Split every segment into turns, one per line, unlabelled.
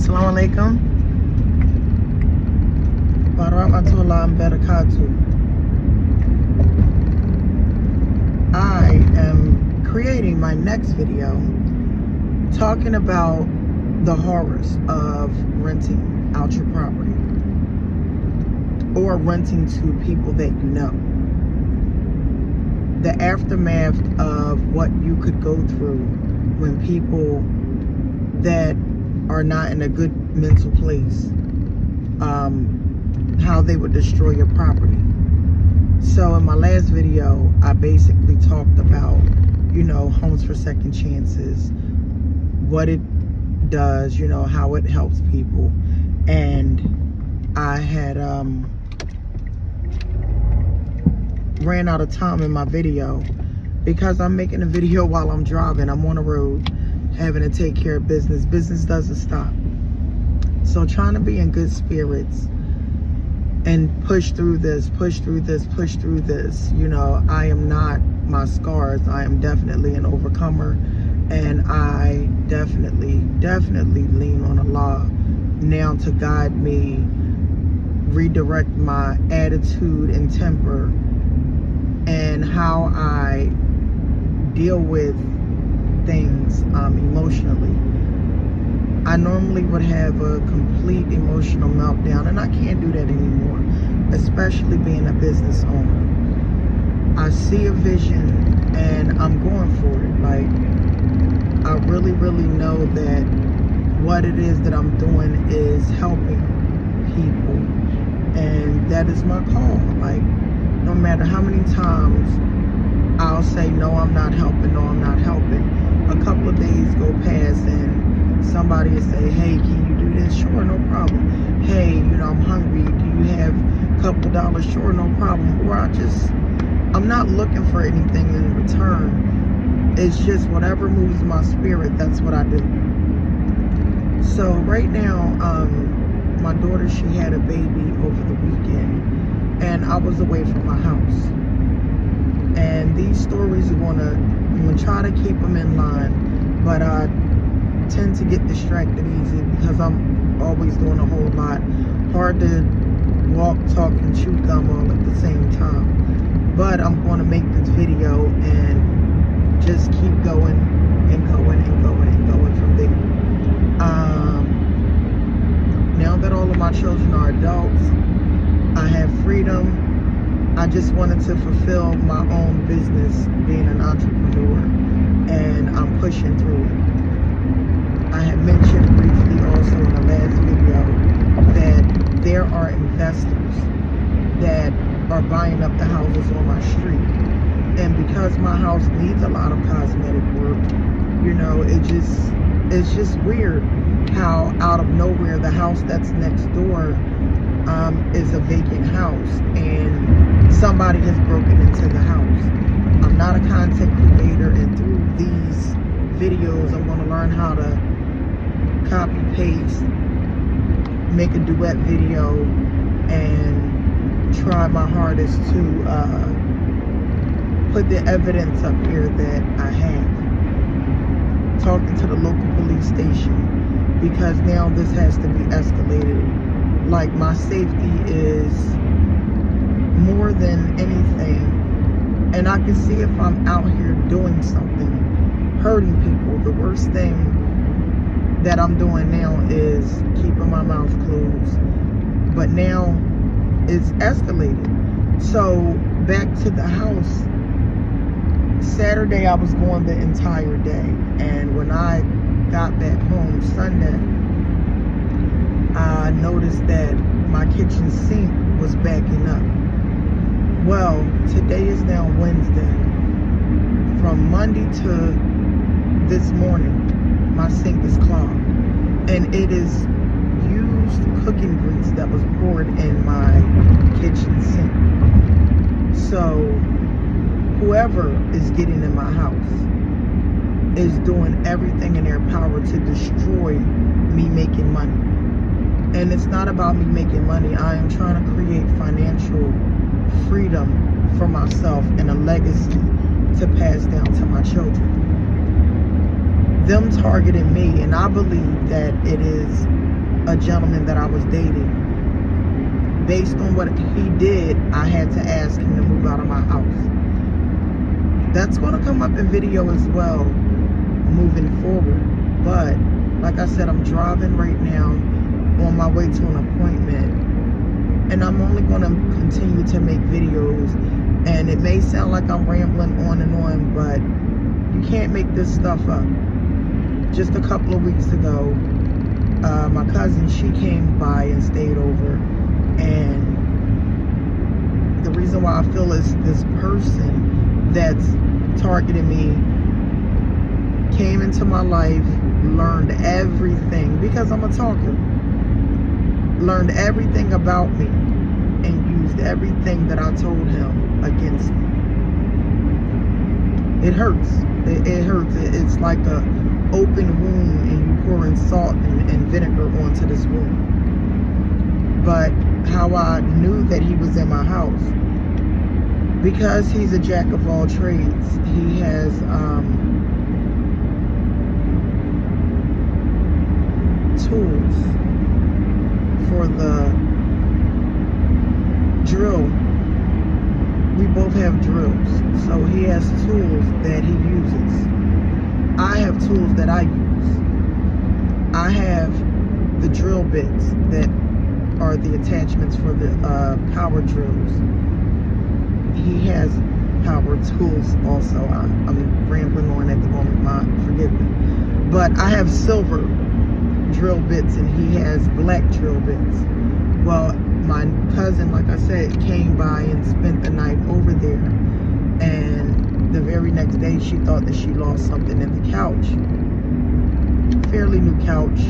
Assalamu alaikum. Warahmatullahi wabarakatuh. I am creating my next video talking about the horrors of renting out your property or renting to people that you know. The aftermath of what you could go through when people that are not in a good mental place, how they would destroy your property. So in my last video, I basically talked about, homes for second chances, what it does, how it helps people. And I had ran out of time in my video because I'm making a video while I'm driving. I'm on the road having to take care of business. Business doesn't stop. So trying to be in good spirits and push through this. I am not my scars. I am definitely an overcomer, and I definitely lean on Allah now to guide me, redirect my attitude and temper, and how I deal with things emotionally. I normally would have a complete emotional meltdown, and I can't do that anymore, especially being a business owner. I see a vision and I'm going for it. Like, I really know that what it is that I'm doing is helping people, and that is my call. Like, no matter how many times I'll say, no, I'm not helping, a couple of days go past and somebody will say, hey, can you do this? Sure, no problem. Hey, I'm hungry. Do you have a couple dollars? Sure, no problem. Or I'm not looking for anything in return. It's just whatever moves my spirit, that's what I do. So right now, my daughter, she had a baby over the weekend, and I was away from my house. And these stories I'm gonna try to keep them in line, but I tend to get distracted easy because I'm always doing a whole lot. Hard to walk, talk, and chew gum all at the same time. But I'm going to make this video and just keep going from there. Now that all of my children are adults, I have freedom. I just wanted to fulfill my own business, being an entrepreneur, and I'm pushing through it. I had mentioned briefly also in the last video that there are investors that are buying up the houses on my street. And because my house needs a lot of cosmetic work, it's just weird how out of nowhere the house that's next door is a vacant house and somebody has broken into the house. I'm not a content creator, and through these videos I'm going to learn how to copy paste, make a duet video, and try my hardest to put the evidence up here that I have. Talking to the local police station, because now this has to be escalated. Like, my safety is more than anything, and I can see if I'm out here doing something, hurting people. The worst thing that I'm doing now is keeping my mouth closed, but now it's escalated. So back to the house. Saturday I was gone the entire day, and when I got back home Sunday, I noticed that my kitchen sink was backing up. Well, today is now Wednesday. From Monday to this morning, my sink is clogged, and it is used cooking grease that was poured in my kitchen sink. So whoever is getting in my house is doing everything in their power to destroy me making money. And it's not about me making money. I am trying to create financial freedom for myself and a legacy to pass down to my children. them targeting me, and I believe that it is a gentleman that I was dating. Based on what he did, I had to ask him to move out of my house. That's going to come up in video as well, moving forward. But like I said, I'm driving right now on my way to an appointment, and I'm only going to continue to make videos. And it may sound like I'm rambling on and on, but you can't make this stuff up. Just a couple of weeks ago, my cousin, she came by and stayed over, and the reason why I feel is this person that's targeting me came into my life, learned everything, because I'm a talker, learned everything about me, and used everything that I told him against me. It hurts. It hurts. It's like a open wound, and you pouring salt and vinegar onto this wound. But how I knew that he was in my house, because he's a jack of all trades. He has tools for the drill. We both have drills, so he has tools that he uses. I have tools that I use. I have the drill bits that are the attachments for the power drills. He has power tools also. I'm rambling on at the moment, forgive me. But I have silver drill bits, and he has black drill bits. Well, my cousin, like I said, came by and spent the night over there, and the very next day she thought that she lost something in the couch. Fairly new couch.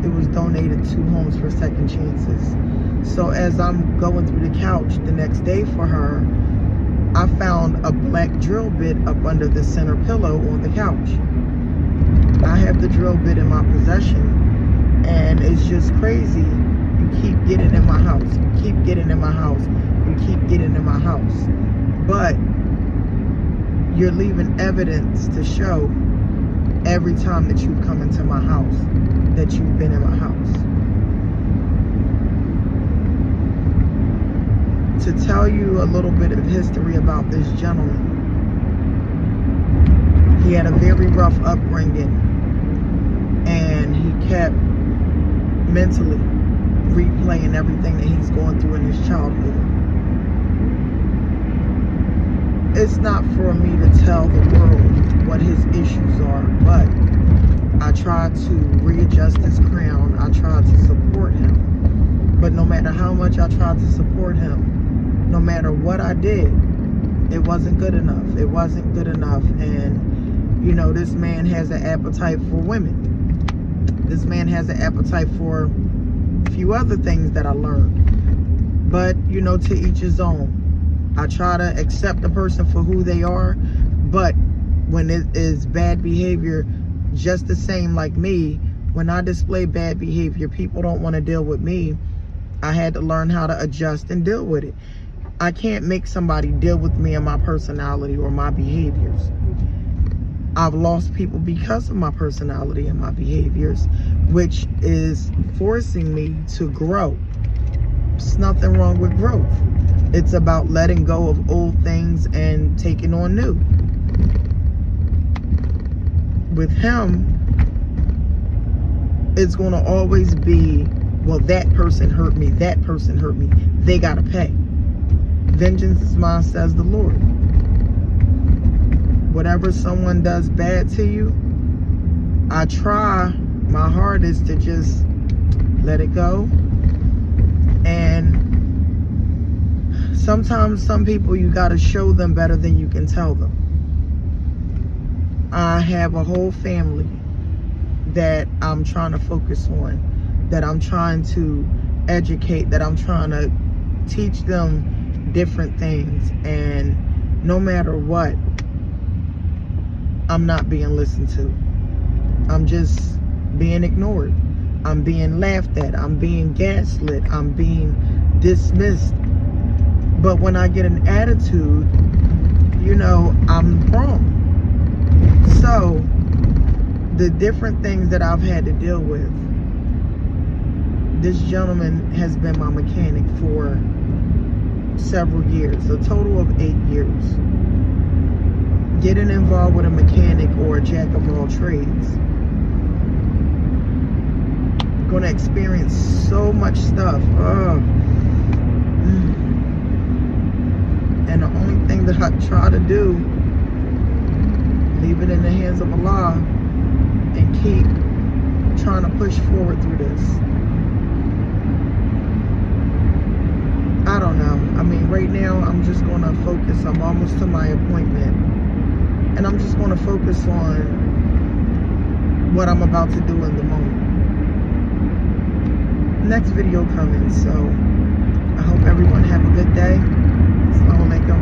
It was donated to Homes for Second Chances. So as I'm going through the couch the next day for her, I found a black drill bit up under the center pillow on the couch. I have the drill bit in my possession, and it's just crazy. You keep getting in my house. You keep getting in my house. You keep getting in my house. But you're leaving evidence to show every time that you've come into my house that you've been in my house. To tell you a little bit of history about this gentleman, he had a very rough upbringing, and he kept mentally replaying everything that he's going through in his childhood. It's not for me to tell the world what his issues are, but I try to readjust his crown. I try to support him. But no matter how much I tried to support him, no matter what I did, it wasn't good enough. It wasn't good enough. And, you know, this man has an appetite for women. This man has an appetite for a few other things that I learned. But, you know, to each his own. I try to accept the person for who they are, but when it is bad behavior, just the same like me, when I display bad behavior, people don't want to deal with me. I had to learn how to adjust and deal with it. I can't make somebody deal with me and my personality or my behaviors. I've lost people because of my personality and my behaviors, which is forcing me to grow. There's nothing wrong with growth. It's about letting go of old things and taking on new. With him, it's going to always be, well, that person hurt me, that person hurt me, they got to pay. Vengeance is mine, says the Lord. Whatever someone does bad to you, I try my hardest to just let it go. And sometimes some people, you got to show them better than you can tell them. I have a whole family that I'm trying to focus on, that I'm trying to educate, that I'm trying to teach them different things. And no matter what, I'm not being listened to. I'm just being ignored. I'm being laughed at. I'm being gaslit. I'm being dismissed. But when I get an attitude, you know, I'm wrong. So the different things that I've had to deal with. This gentleman has been my mechanic for several years, a total of 8 years. Getting involved with a mechanic or a jack of all trades, gonna experience so much stuff. And the only thing that I try to do, leave it in the hands of Allah and keep trying to push forward through this. I don't know. I mean, right now I'm just gonna focus. I'm almost to my appointment, and I'm just gonna focus on what I'm about to do in the moment. Next video coming, so I hope everyone have a good day. Assalamu alaikum.